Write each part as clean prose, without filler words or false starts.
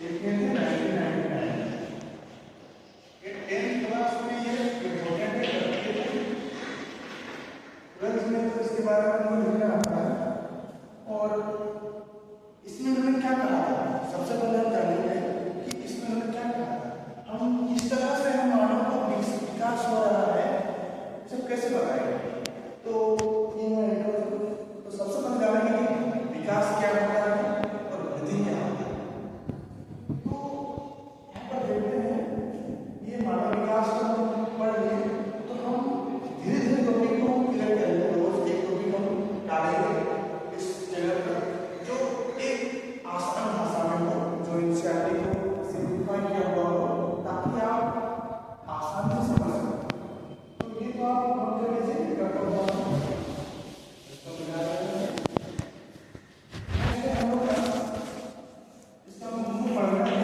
एक थे 1999 ये 10th क्लास में ये इम्पोर्टेंट है ट्वेल्थ में तो इसके बारे में नहीं लिखना आता है। और इसमें उन्होंने क्या कहा था, सबसे पहले हम जानेंगे कि इसमें उन्होंने क्या कहा था, हम किस तरह से हम मानव का विकास हो रहा है सब कैसे बताएंगे। तो ये मैं तो सबसे पहले जानेंगे कि विकास क्या होता है और वृद्धि क्या होता है। तो यहाँ पर देखते हैं ये मानव विकास को हम पढ़ लिए तो हम धीरे धीरे टॉपिक को क्लियर करेंगे, रोज एक टॉपिक हम डालेंगे इस चैनल पर जो एक आसान भाषा में हो, जो एनसीईआरटी को सिंप्लीफाई किया हुआ हो ताकि आप आसानी से समझ सकें। तो ये तो आप नोट कर लीजिए करता हुआ इसको बना रहे हैं। हम लोग इसका मुंह पढ़ना है,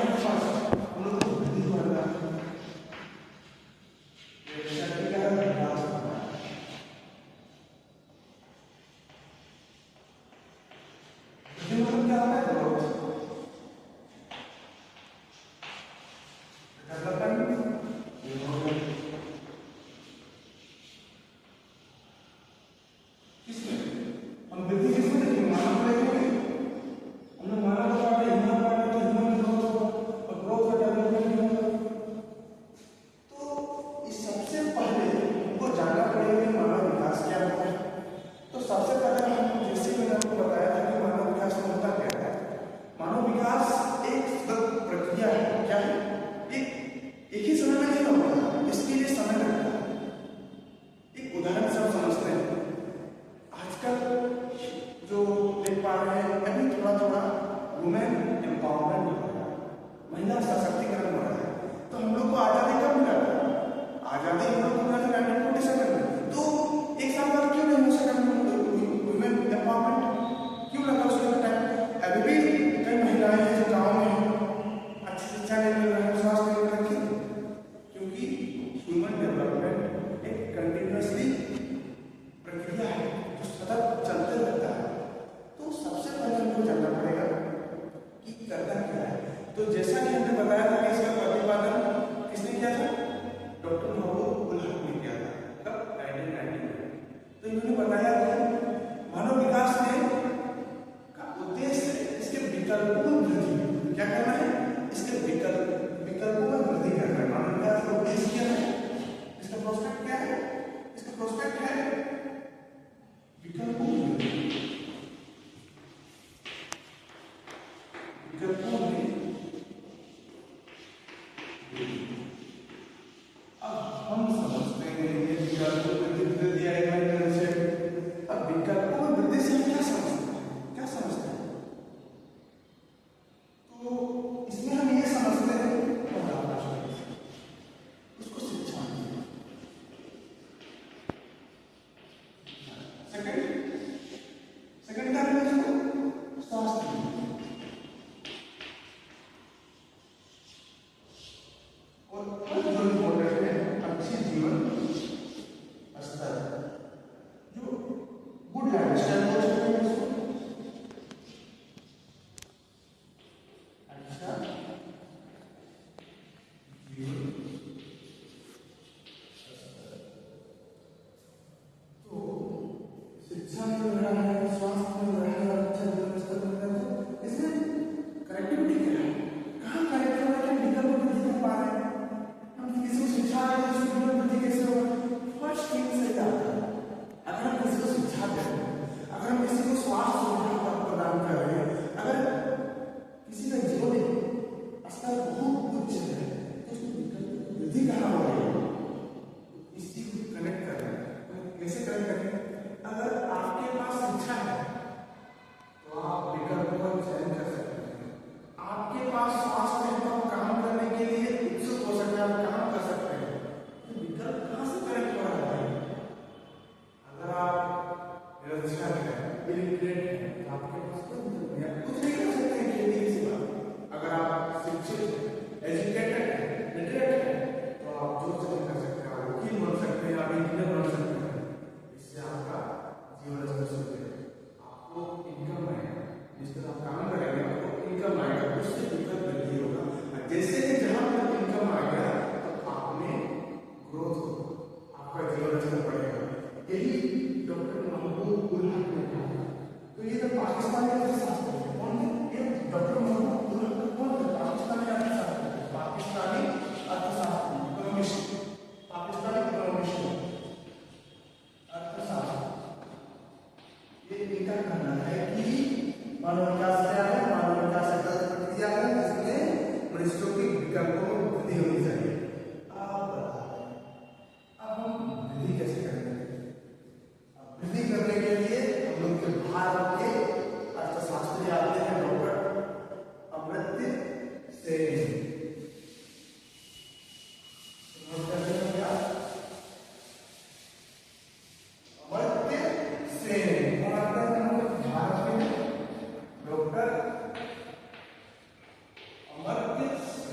हम लोग को वृद्धि पढ़ना है, एनसीईआरटी का विकास पढ़ना है। वृद्धि मतलब क्या होता है, ग्रोथ, डेवलपमेंट, इन्वॉल्वमेंट। किसमें हम वृद्धि किसमें देखेंगे, मानव में देखेंगे। हमने मानव का पार्ट ह्यूमन पार्ट है तो ह्यूमन ग्रोथ होगा और ग्रोथ का डेवलपमेंट होगा। तो इस सबसे पहले हमको जानना पड़ेगा कि मानव विकास क्या होता है। तो सबसे पहले हम जैसे मैंने आपको बताया था कि मानव विकास में होता क्या है, मानव विकास एक सतत प्रक्रिया है। क्या है, एक ही समय में नहीं होता, इसके लिए समय लगता है। एक उदाहरण से हम समझते हैं, आजकल जो देख पा रहे हैं अभी थोड़ा थोड़ा वुमेन एम्पावरमेंट हो रहा है, महिला सशक्तिकरण हो रहा है। तो हम लोग को आजादी कब मिला था, आजादी हम लोग को मिला था 1947 में। तो एक साल बाद क्यों नहीं हो सका वुमेन एम्पावरमेंट, क्यों लगा उसका टाइम। अभी भी कई महिलाएं हैं जो गाँव में अच्छी शिक्षा नहीं मिल रही है, स्वास्थ्य नहीं मिल रही, क्योंकि ह्यूमन डेवलपमेंट एक कंटिन्यूअसली प्रक्रिया है जो सतत चलते रहता है। तो सबसे पहले हमको जानना पड़ेगा कि करना क्या है। तो जैसा कि हमने बताया था कि इसका प्रतिपादन किसने किया था, डॉक्टर महबूब उल हक ने किया था, कब, 1990 में। तो इन्होंने बताया कि मानव विकास में का उद्देश्य इसके विकल्पों में वृद्धि, क्या करना है, इसके विकल्पों में वृद्धि करना है। मानव विकास का उद्देश्य क्या है, इसका प्रोस्पेक्ट क्या है, इसका प्रोस्पेक्ट है विकल्पों में वृद्धि। विकल्पों में वृद्धि। अब हम समझते हैं ये विकल्पों में वृद्धि दिया है से। अब विकल्पों में वृद्धि से हम क्या समझते हैं, क्या समझते हैं। तो इसमें हम ये समझते हैं उसको शिक्षा, सेकंड क्या है, स्वास्थ्य, और जो इम्पोर्टेंट है अच्छी जीवन स्तर, जो गुड लाइफस्टाइल बोल सकते हैं उसको, अच्छा जीवन स्तर। तो शिक्षा मिल रहा है, स्वास्थ्य मिल रहा है, अच्छा जीवन स्तर मिल रहा है, तो इसमें कनेक्टिविटी क्या है, कहाँ कनेक्ट हो रहा है, विकल्प वृद्धि कर पा रहे हैं हम। किसी को शिक्षा है तो जीवन वृद्धि कैसे होगा, फर्स्ट थिंग से क्या होता है, अगर हम किसी को शिक्षा दे रहे हैं, अगर हम किसी को स्वास्थ्य सुविधा प्रदान कर रहे हैं, अगर किसी का जीवन स्तर बहुत उच्च है तो उसमें वृद्धि कहाँ हो रही है, इस चीज को कनेक्ट कर रहे हैं। कैसे कनेक्ट करें, अगर आपके पास शिक्षा है तो आप विकल्पों का चयन कर सकते हैं, आपके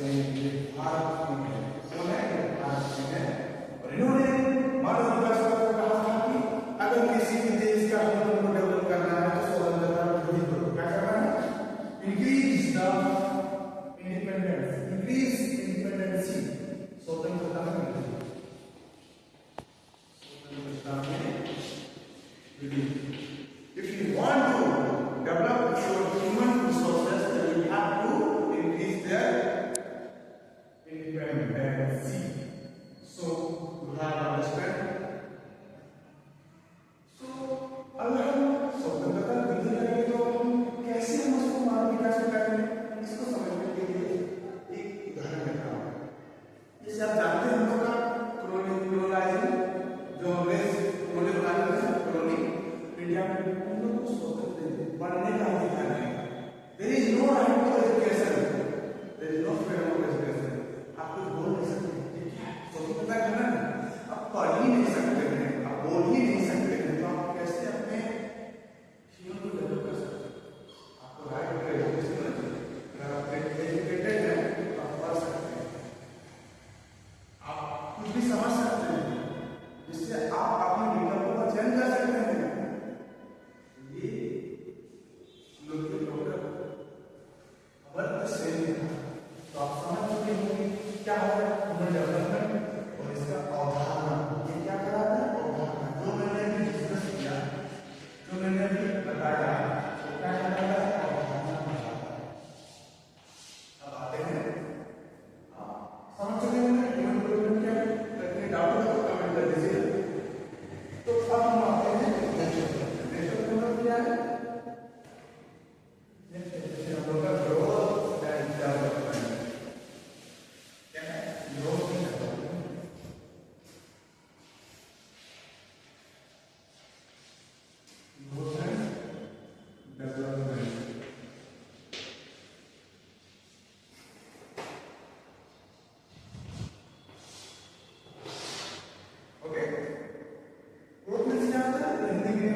भारत में है, कौन है? भारत में है। और इन्होंने मानव विकास को कहा था कि अगर किसी भी देश का इकोनॉमी को डेवलप करना है तो स्वतंत्रता वृद्धि करो। क्या करना है? Increase the independence, increase independency, स्वतंत्रता में वृद्धि, स्वतंत्रता में वृद्धि। If you want to develop your human resources, then you have to increase their independency. So you have to understand. So अगर हम स्वतंत्रता वृद्धि करेंगे तो हम कैसे हम उसको मानव विकास में करेंगे, इसको समझने के लिए एक उदाहरण देता हूँ। जैसे आप जानते हैं हम लोग का colonialism, जो अंग्रेज कॉलोनी इंडिया में उन लोगों को स्वतंत्र बनने का अधिकार है। There is no right to education, there is no freedom of education. आप कुछ बोल नहीं सकते, ठीक है? स्वतंत्रता करना है, आप पढ़ ही नहीं सकते हैं, आप बोल ही नहीं सकते हैं, तो आप कैसे अपने जीवन को डेवलप कर सकते हैं? आपको राइट टू एजुकेशन होना चाहिए। अगर आप एजुकेटेड हैं तो आप पढ़ सकते हैं, आप कुछ भी समझ सकते हैं, जिससे आप अपने विकल्पों का चयन कर सकते हैं। ये लोग के डॉक्टर वर्क से तो आप समझ चुके होंगे क्या है ह्यूमन डेवलपमेंट और इसका अवधारणा। ये क्या कराता है? अवधारणा। जो मैंने अभी डिस्कस किया, जो मैंने अभी बताया, तो क्या कराता है? अवधारणा बताता है। अब आते हैं, समझ चुके होंगे ह्यूमन डेवलपमेंट क्या है? अपने डाउट को कमेंट कर दीजिए। तो अब हम आते हैं नेचर क्या है? हम लोग का ग्रोथ एंड डेवलपमेंट क्या है? Growth and development, growth and development. Okay, growth में क्या होता है? हिंदी में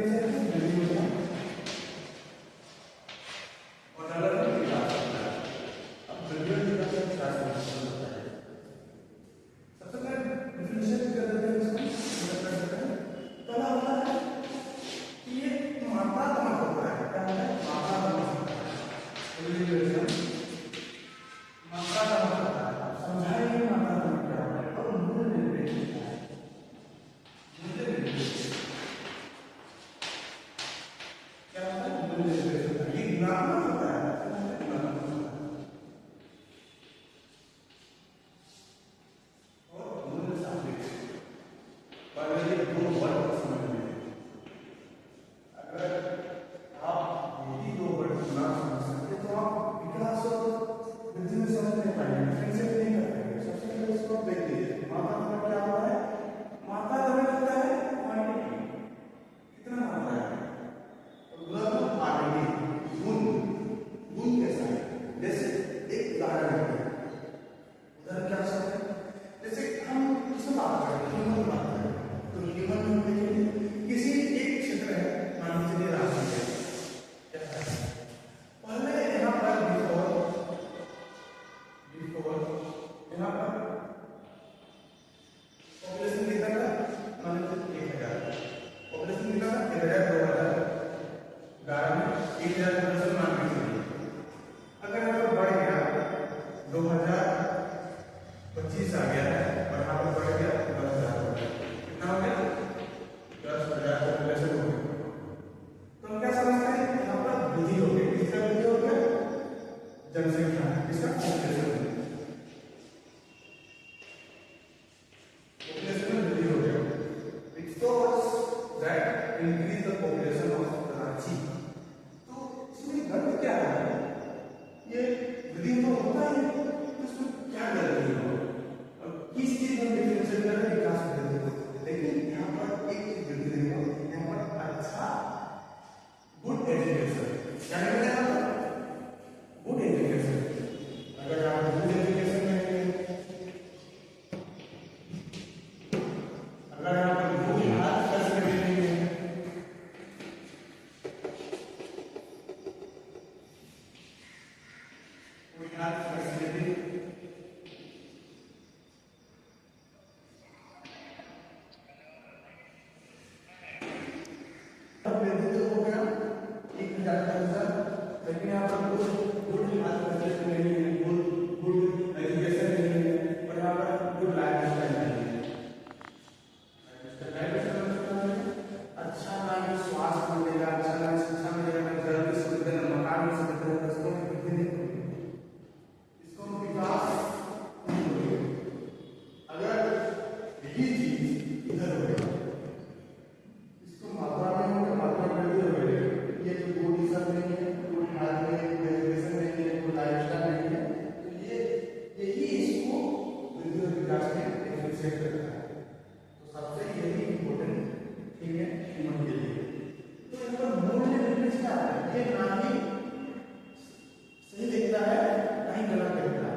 नहीं गलत देखता,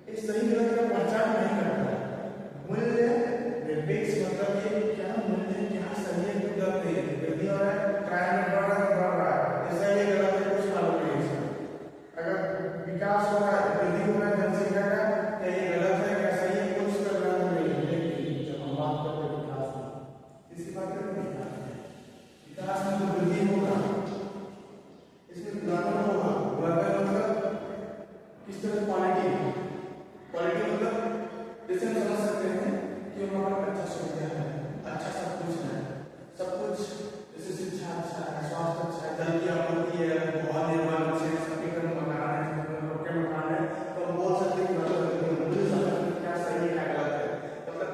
एक सही गलत का पहचान नहीं करता। मूल्य निरपेक्ष मतलब ये क्या मूल्य क्या सही है गलत नहीं है, वृद्धि हो रहा है, क्राइम बढ़ रहा है, ये सही है गलत है कुछ मालूम नहीं है इसका। अगर विकास हो रहा है, वृद्धि हो रहा है जनसंख्या का, क्या ये गलत है क्या सही है कुछ का ज्ञान नहीं है। लेकिन जब हम बात करते हैं विकास में, किसकी बात करते हैं? विकास में तो वृद्धि होगा, इसमें डेवलपमेंट होगा। डेवलपमेंट मतलब किस तरह क्वालिटी, क्वालिटी मतलब जैसे हम समझ सकते हैं कि हमारा अच्छा सुविधा है, अच्छा सब कुछ है, सब कुछ जैसे शिक्षा अच्छा है, स्वास्थ्य अच्छा है, जल की आपूर्ति है, भवन निर्माण अच्छे है, सबके घर मकान है, सबके मकान है, तो हम बोल सकते हैं कि मतलब मुझे समझ में क्या सही है क्या गलत है। मतलब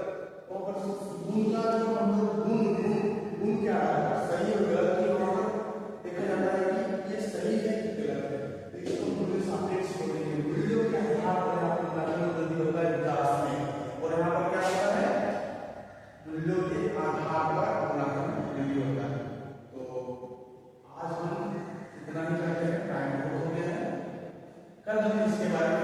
वो गुण का जो हम लोग गुण क्या है सही और गलत की वहाँ पर देखा जाता है कि ये सही है कि गलत है, तो इसको मूल्य सापेक्ष बोलेंगे। मूल्यों के आधार पर यहाँ पर वृद्धि होता है विकास में, और यहाँ पर क्या होता है मूल्यों के आधार पर वृद्धि होता है। तो आज हम इतना ही करते हैं, टाइम हो गया है, कल हम इसके बारे में